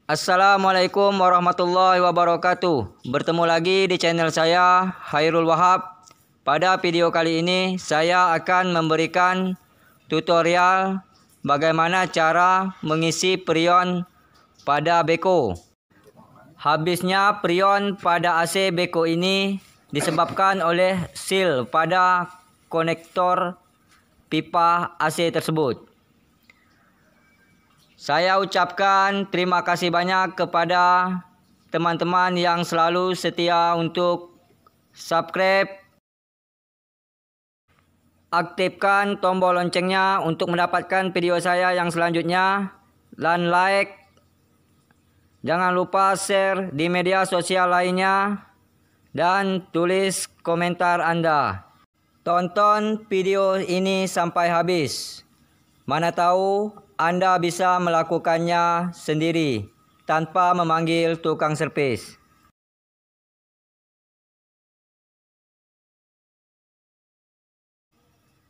Assalamualaikum warahmatullahi wabarakatuh. Bertemu lagi di channel saya, Hairul Wahab. Pada video kali ini saya akan memberikan tutorial bagaimana cara mengisi prion pada beko. Habisnya prion pada AC beko ini disebabkan oleh seal pada konektor pipa AC tersebut. Saya ucapkan terima kasih banyak kepada teman-teman yang selalu setia untuk subscribe, aktifkan tombol loncengnya untuk mendapatkan video saya yang selanjutnya, dan like. Jangan lupa share di media sosial lainnya dan tulis komentar Anda. Tonton video ini sampai habis. Mana tahu Anda bisa melakukannya sendiri tanpa memanggil tukang servis.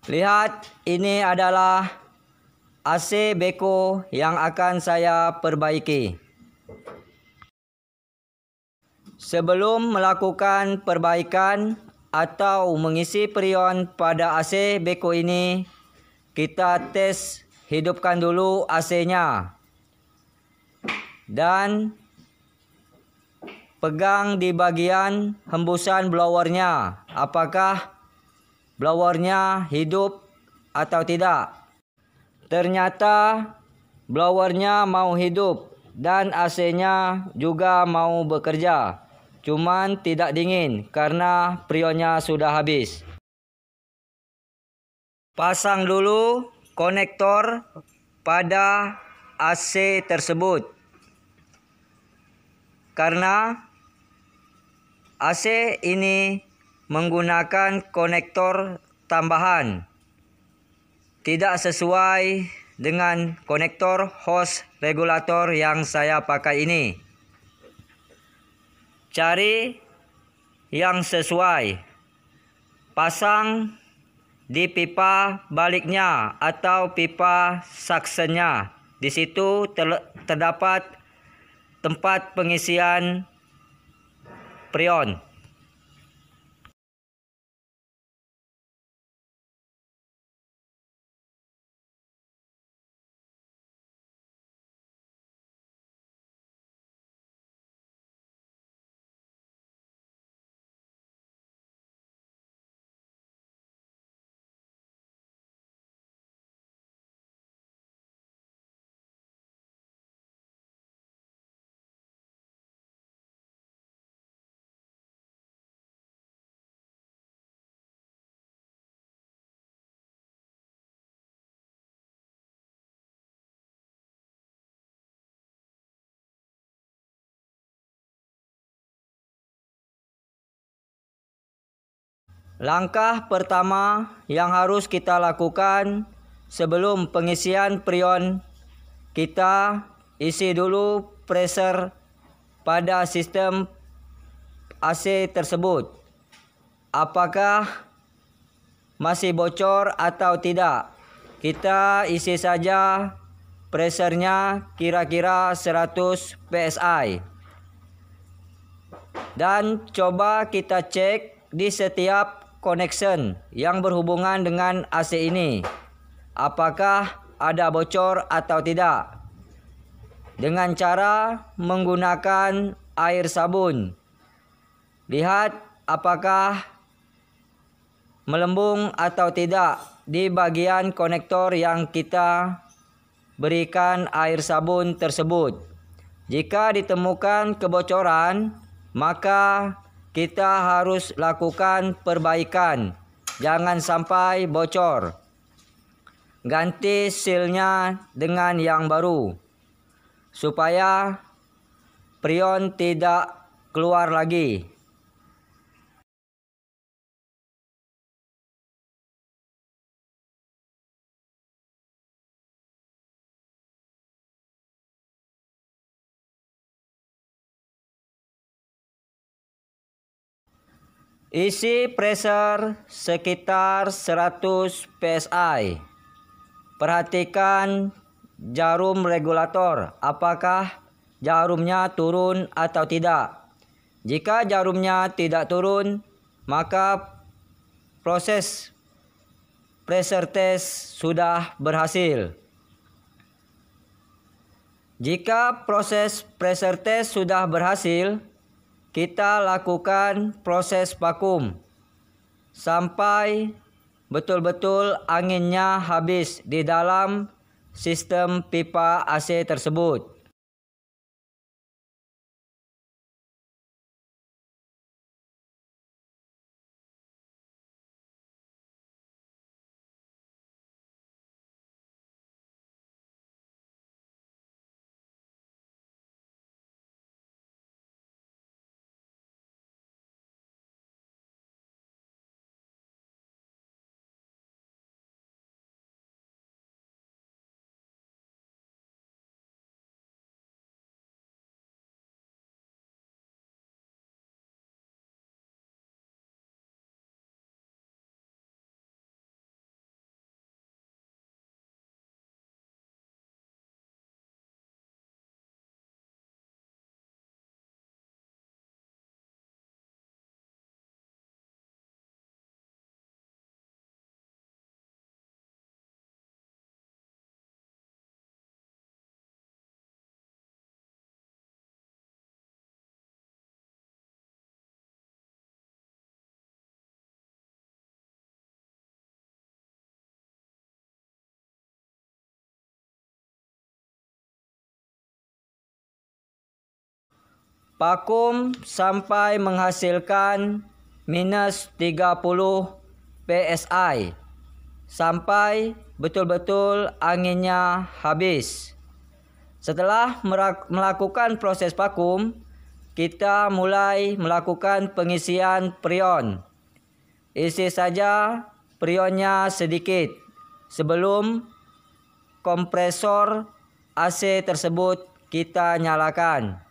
Lihat, ini adalah AC beko yang akan saya perbaiki. Sebelum melakukan perbaikan atau mengisi prion pada AC beko ini, kita tes hidupkan dulu AC-nya dan pegang di bagian hembusan blowernya, apakah blowernya hidup atau tidak. Ternyata blowernya mau hidup dan AC-nya juga mau bekerja, cuman tidak dingin karena prionnya sudah habis. Pasang dulu konektor pada AC tersebut, karena AC ini menggunakan konektor tambahan, tidak sesuai dengan konektor hose regulator yang saya pakai ini. Cari yang sesuai, pasang di pipa baliknya atau pipa saksennya. Di situ terdapat tempat pengisian prion. Langkah pertama yang harus kita lakukan sebelum pengisian prion, kita isi dulu pressure pada sistem AC tersebut. Apakah masih bocor atau tidak? Kita isi saja pressernya kira-kira 100 PSI. Dan coba kita cek di setiap connection yang berhubungan dengan AC ini, apakah ada bocor atau tidak, dengan cara menggunakan air sabun. Lihat apakah melembung atau tidak di bagian konektor yang kita berikan air sabun tersebut. Jika ditemukan kebocoran, maka kita harus lakukan perbaikan, jangan sampai bocor. Ganti sealnya dengan yang baru, supaya prion tidak keluar lagi. Isi pressure sekitar 100 PSI. Perhatikan jarum regulator, apakah jarumnya turun atau tidak. Jika jarumnya tidak turun, maka proses pressure test sudah berhasil. Jika proses pressure test sudah berhasil, kita lakukan proses vakum sampai betul-betul anginnya habis di dalam sistem pipa AC tersebut. Vakum sampai menghasilkan minus 30 PSI sampai betul-betul anginnya habis. Setelah melakukan proses vakum, kita mulai melakukan pengisian freon. Isi saja freonnya sedikit sebelum kompresor AC tersebut kita nyalakan.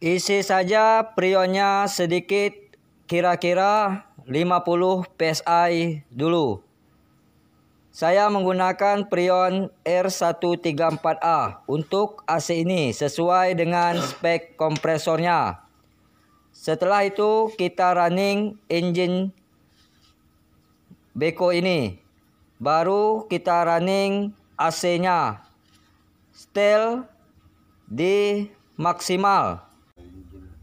Isi saja freonnya sedikit, kira-kira 50 PSI dulu. Saya menggunakan freon R134A untuk AC ini sesuai dengan spek kompresornya. Setelah itu kita running engine beko ini. Baru kita running AC-nya. Setel di maksimal.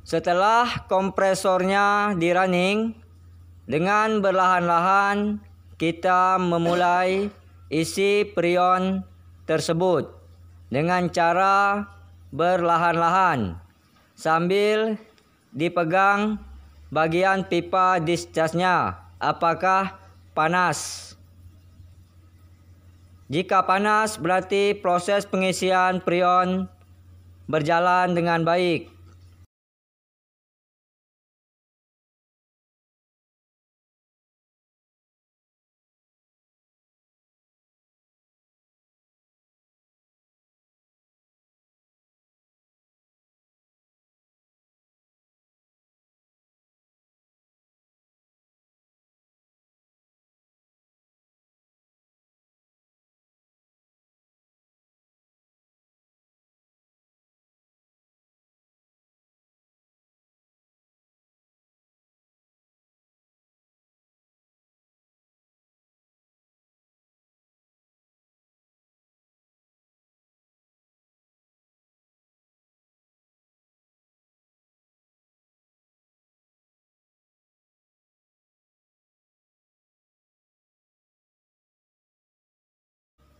Setelah kompresornya di running, dengan berlahan-lahan kita memulai isi freon tersebut dengan cara berlahan-lahan sambil dipegang bagian pipa discharge-nya apakah panas. Jika panas berarti proses pengisian freon berjalan dengan baik.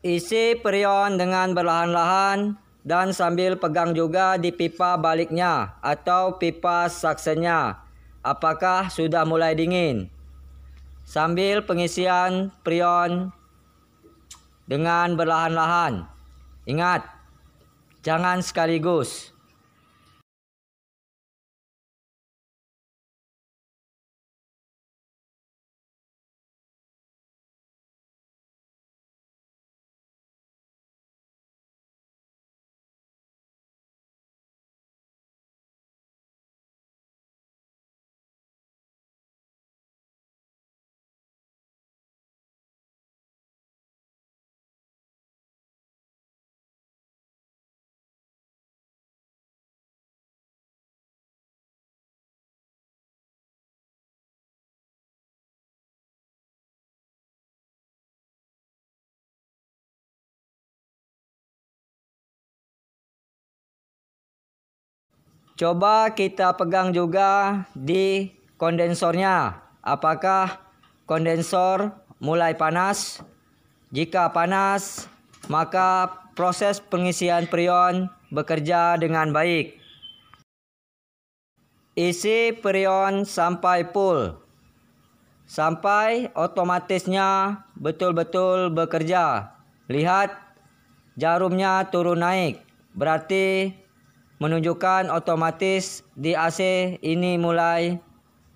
Isi freon dengan berlahan-lahan dan sambil pegang juga di pipa baliknya atau pipa saksennya. Apakah sudah mulai dingin? Sambil pengisian prion dengan berlahan-lahan. Ingat, jangan sekaligus. Coba kita pegang juga di kondensornya. Apakah kondensor mulai panas? Jika panas, maka proses pengisian prion bekerja dengan baik. Isi prion sampai full. Sampai otomatisnya betul-betul bekerja. Lihat, jarumnya turun naik. Berarti menunjukkan otomatis di AC ini mulai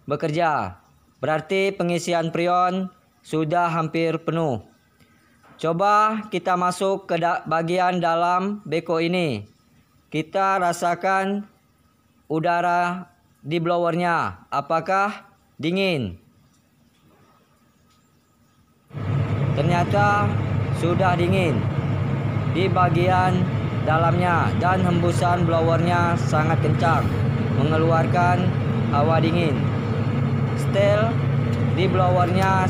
bekerja. Berarti pengisian prion sudah hampir penuh. Coba kita masuk ke bagian dalam beko ini. Kita rasakan udara di blowernya. Apakah dingin? Ternyata sudah dingin di bagian dalamnya dan hembusan blowernya sangat kencang mengeluarkan hawa dingin. Setel di blowernya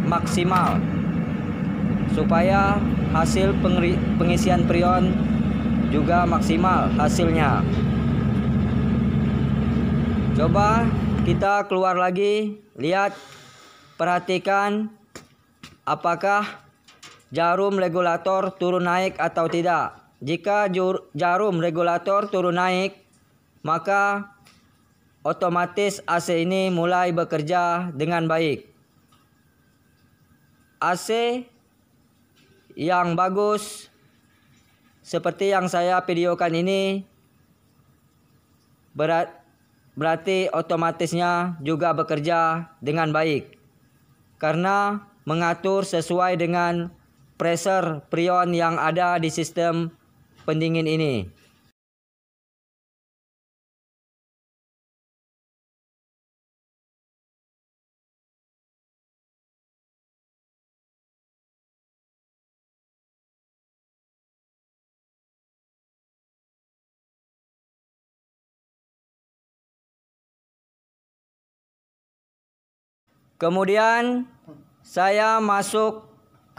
maksimal supaya hasil pengisian prion juga maksimal hasilnya. Coba kita keluar lagi, lihat, perhatikan apakah jarum regulator turun naik atau tidak. Jika jarum regulator turun naik, maka otomatis AC ini mulai bekerja dengan baik. AC yang bagus seperti yang saya videokan ini berarti otomatisnya juga bekerja dengan baik karena mengatur sesuai dengan pressure prion yang ada di sistem pendingin ini. Kemudian saya masuk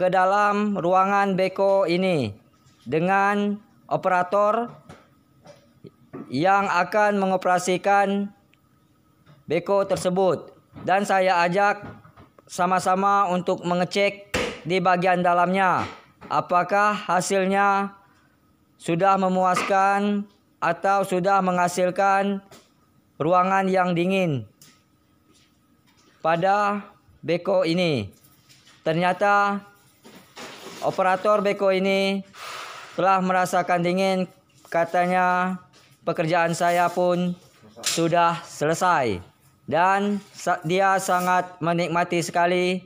ke dalam ruangan beko ini dengan operator yang akan mengoperasikan beko tersebut, dan saya ajak sama-sama untuk mengecek di bagian dalamnya apakah hasilnya sudah memuaskan atau sudah menghasilkan ruangan yang dingin pada beko ini. Ternyata operator beko ini telah merasakan dingin. Katanya pekerjaan saya pun sudah selesai dan dia sangat menikmati sekali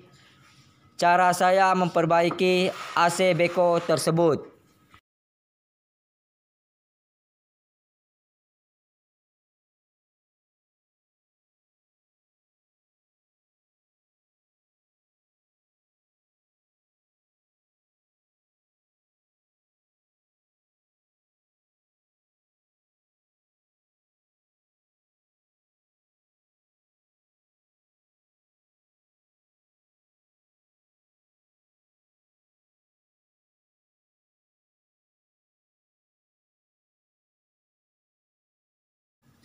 cara saya memperbaiki AC beko tersebut.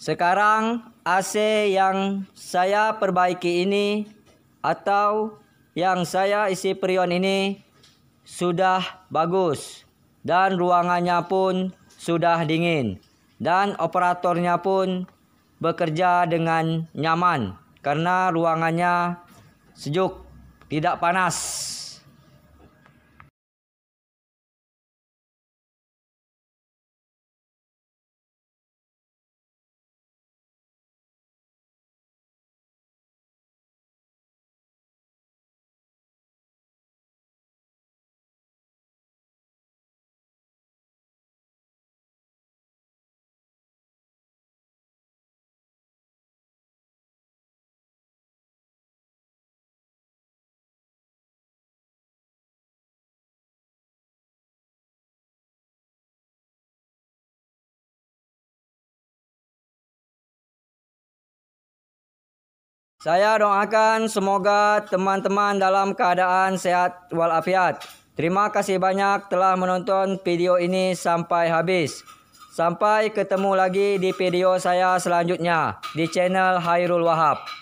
Sekarang AC yang saya perbaiki ini atau yang saya isi prion ini sudah bagus. dan ruangannya pun sudah dingin, dan operatornya pun bekerja dengan nyaman karena ruangannya sejuk, tidak panas. Saya doakan semoga teman-teman dalam keadaan sehat walafiat. Terima kasih banyak telah menonton video ini sampai habis. Sampai ketemu lagi di video saya selanjutnya di channel Hairul Wahab.